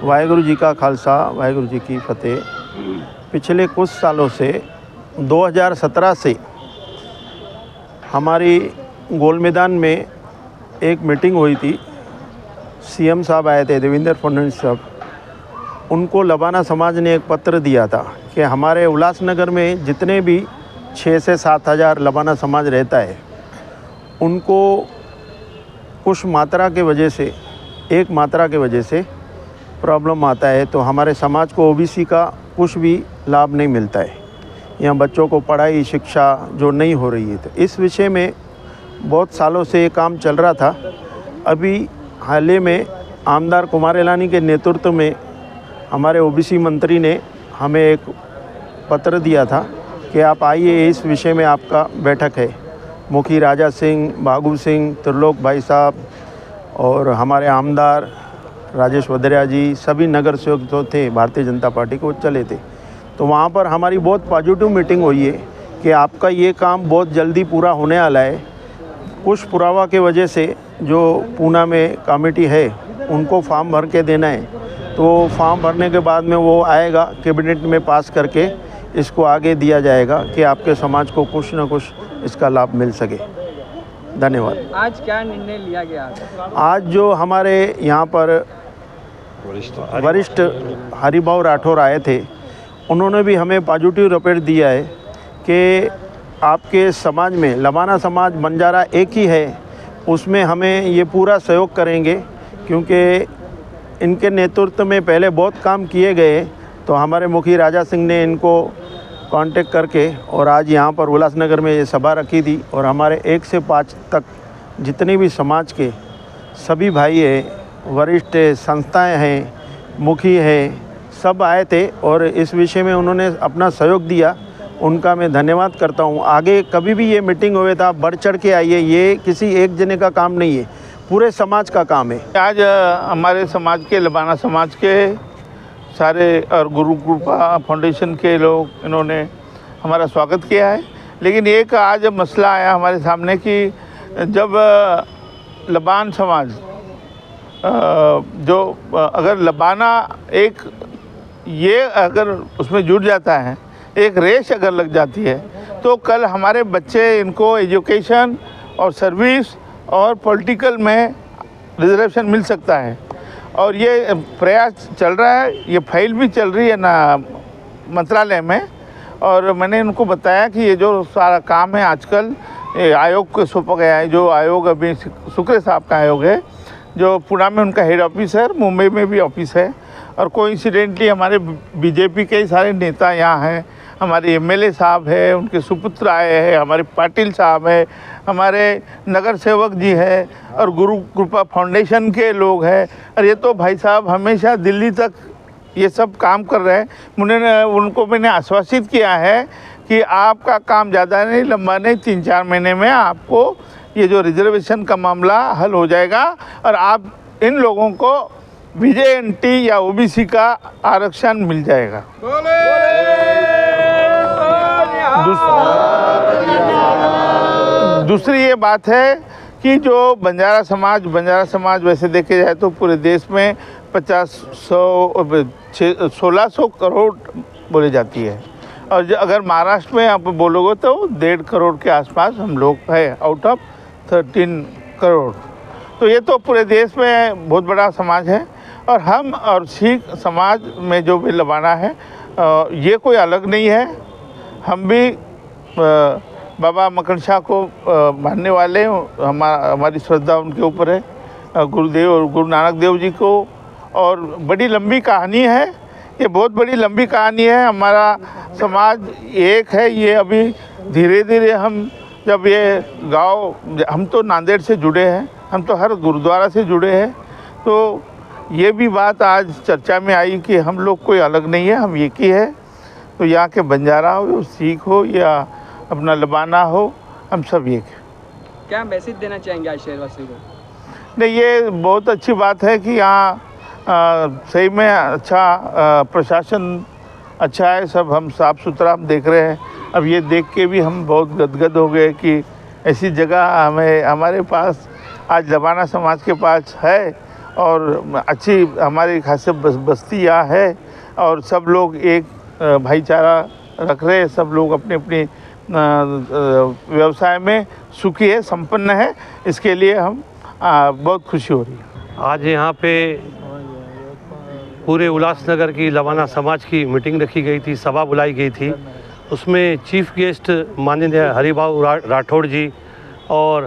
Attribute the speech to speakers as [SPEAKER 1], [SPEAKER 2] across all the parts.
[SPEAKER 1] वाहेगुरु जी का खालसा, वाहेगुरु जी की फतेह। पिछले कुछ सालों से 2017 से हमारी गोल मैदान में एक मीटिंग हुई थी। सीएम साहब आए थे, देवेंद्र फडणवीस साहब। उनको लबाना समाज ने एक पत्र दिया था कि हमारे उल्लासनगर में जितने भी 6 से 7 हज़ार लबाना समाज रहता है, उनको कुछ मात्रा के वजह से, एक मात्रा के वजह से प्रॉब्लम आता है, तो हमारे समाज को ओबीसी का कुछ भी लाभ नहीं मिलता है। यहाँ बच्चों को पढ़ाई शिक्षा जो नहीं हो रही है, तो इस विषय में बहुत सालों से ये काम चल रहा था। अभी हाल ही में आमदार कुमार इलानी के नेतृत्व में हमारे ओबीसी मंत्री ने हमें एक पत्र दिया था कि आप आइए, इस विषय में आपका बैठक है। मुखी राजा सिंह, बागू सिंह, त्रिलोक भाई साहब और हमारे आमदार राजेश वदरिया जी, सभी नगर सेवक जो थे भारतीय जनता पार्टी के, वो चले थे। तो वहाँ पर हमारी बहुत पॉजिटिव मीटिंग हुई है कि आपका ये काम बहुत जल्दी पूरा होने वाला है। कुछ पुरावा के वजह से जो पूना में कमेटी है, उनको फॉर्म भर के देना है, तो फॉर्म भरने के बाद में वो आएगा, कैबिनेट में पास करके इसको आगे दिया जाएगा कि आपके समाज को कुछ न कुछ इसका लाभ मिल सके। धन्यवाद।
[SPEAKER 2] आज क्या निर्णय लिया गया?
[SPEAKER 1] आज जो हमारे यहाँ पर वरिष्ठ हरिभाऊ राठौर आए थे, उन्होंने भी हमें पॉजिटिव रिपोर्ट दिया है कि आपके समाज में लबाना समाज बंजारा एक ही है, उसमें हमें ये पूरा सहयोग करेंगे, क्योंकि इनके नेतृत्व में पहले बहुत काम किए गए। तो हमारे मुखी राजा सिंह ने इनको कांटेक्ट करके और आज यहाँ पर उल्लासनगर में ये सभा रखी थी, और हमारे 1 से 5 तक जितने भी समाज के सभी भाई हैं, वरिष्ठ संस्थाएं हैं, मुखी हैं, सब आए थे और इस विषय में उन्होंने अपना सहयोग दिया। उनका मैं धन्यवाद करता हूँ। आगे कभी भी ये मीटिंग हुए था, बढ़ चढ़ के आइए, ये किसी एक जने का काम नहीं है, पूरे समाज का काम है।
[SPEAKER 3] आज हमारे समाज के, लबाना समाज के सारे और गुरु कृपा फाउंडेशन के लोग, इन्होंने हमारा स्वागत किया है। लेकिन एक आज मसला आया हमारे सामने कि जब लबान समाज जो अगर लबाना एक ये अगर उसमें जुड़ जाता है, एक रेस अगर लग जाती है, तो कल हमारे बच्चे, इनको एजुकेशन और सर्विस और पॉलिटिकल में रिजर्वेशन मिल सकता है। और ये प्रयास चल रहा है, ये फाइल भी चल रही है ना मंत्रालय में। और मैंने उनको बताया कि ये जो सारा काम है आजकल आयोग को सौंपा गया है, जो आयोग अभी शुक्र साहब का आयोग है, जो पुणे में उनका हेड ऑफिस है, मुंबई में भी ऑफिस है। और कोइंसिडेंटली हमारे बीजेपी के सारे नेता यहाँ हैं, हमारे एमएलए साहब हैं, उनके सुपुत्र आए हैं, हमारे पाटिल साहब हैं, हमारे नगर सेवक जी हैं और गुरु कृपा फाउंडेशन के लोग हैं। और ये तो भाई साहब हमेशा दिल्ली तक ये सब काम कर रहे हैं। उनको मैंने आश्वासित किया है कि आपका काम ज़्यादा नहीं, लंबा नहीं, 3-4 महीने में आपको ये जो रिजर्वेशन का मामला हल हो जाएगा और आप इन लोगों को बीजेएनटी या ओबीसी का आरक्षण मिल जाएगा। दूसरी ये बात है कि जो बंजारा समाज वैसे देखे जाए तो पूरे देश में 1600 करोड़ बोली जाती है। और अगर महाराष्ट्र में आप बोलोगे तो 1.5 करोड़ के आसपास हम लोग हैं, आउट ऑफ 13 करोड़। तो ये तो पूरे देश में बहुत बड़ा समाज है। और हम और सिख समाज में जो भी लबाना है, ये कोई अलग नहीं है। हम भी बाबा मक्कड़ शाह को मानने वाले, हमारी श्रद्धा उनके ऊपर है, गुरुदेव और गुरु नानक देव जी को। और बड़ी लंबी कहानी है, ये बहुत बड़ी लंबी कहानी है। हमारा समाज एक है, ये अभी धीरे धीरे हम जब ये गांव, हम तो नांदेड़ से जुड़े हैं, हम तो हर गुरुद्वारा से जुड़े हैं, तो ये भी बात आज चर्चा में आई कि हम लोग कोई अलग नहीं है, हम एक ही है। तो यहाँ के बंजारा हो, सिख हो या अपना लबाना हो, हम सब एक हैं।
[SPEAKER 2] क्या मैसेज देना चाहेंगे आज शहरवासियों को?
[SPEAKER 3] नहीं, ये बहुत अच्छी बात है कि यहाँ सही में अच्छा प्रशासन अच्छा है, सब हम साफ़ सुथरा हम देख रहे हैं। अब ये देख के भी हम बहुत गदगद हो गए कि ऐसी जगह हमारे पास आज लबाना समाज के पास है और अच्छी हमारी खासी बस्ती यहाँ है और सब लोग एक भाईचारा रख रहे हैं, सब लोग अपने अपने व्यवसाय में सुखी है, संपन्न है। इसके लिए हम बहुत खुशी हो रही है।
[SPEAKER 4] आज यहाँ पे पूरे उल्लासनगर की लवाना समाज की मीटिंग रखी गई थी, सभा बुलाई गई थी। उसमें चीफ गेस्ट माननीय हरिभाऊ राठौड़ जी और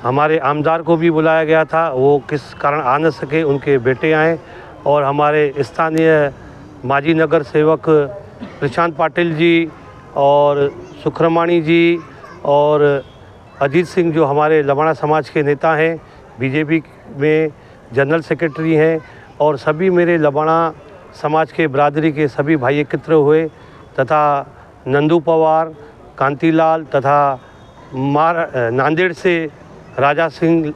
[SPEAKER 4] हमारे आमदार को भी बुलाया गया था। वो किस कारण आ न सके, उनके बेटे आए और हमारे स्थानीय माजी नगर सेवक प्रशांत पाटिल जी और सुखरमाणी जी और अजीत सिंह जो हमारे लवाना समाज के नेता हैं, बीजेपी में जनरल सेक्रेटरी हैं, और सभी मेरे लवाना समाज के बरादरी के सभी भाई एकत्र हुए तथा नंदू पवार, कांतीलाल तथा नांदेड़ से राजा सिंह,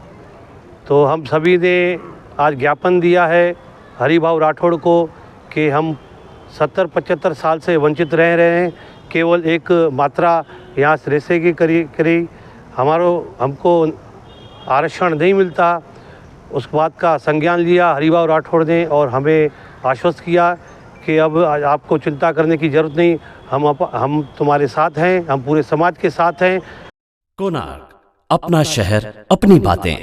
[SPEAKER 4] तो हम सभी ने आज ज्ञापन दिया है हरिभाऊ राठौड़ को कि हम 70-75 साल से वंचित रह रहे हैं। केवल एक मात्रा यहाँ रेसे की करी हमको आरक्षण नहीं मिलता। उस बात का संज्ञान लिया हरिभाऊ राठौड़ ने और हमें आश्वस्त किया कि अब आपको चिंता करने की ज़रूरत नहीं, हम तुम्हारे साथ हैं, हम पूरे समाज के साथ हैं।
[SPEAKER 5] कोणार्क, अपना शहर, अपनी बातें।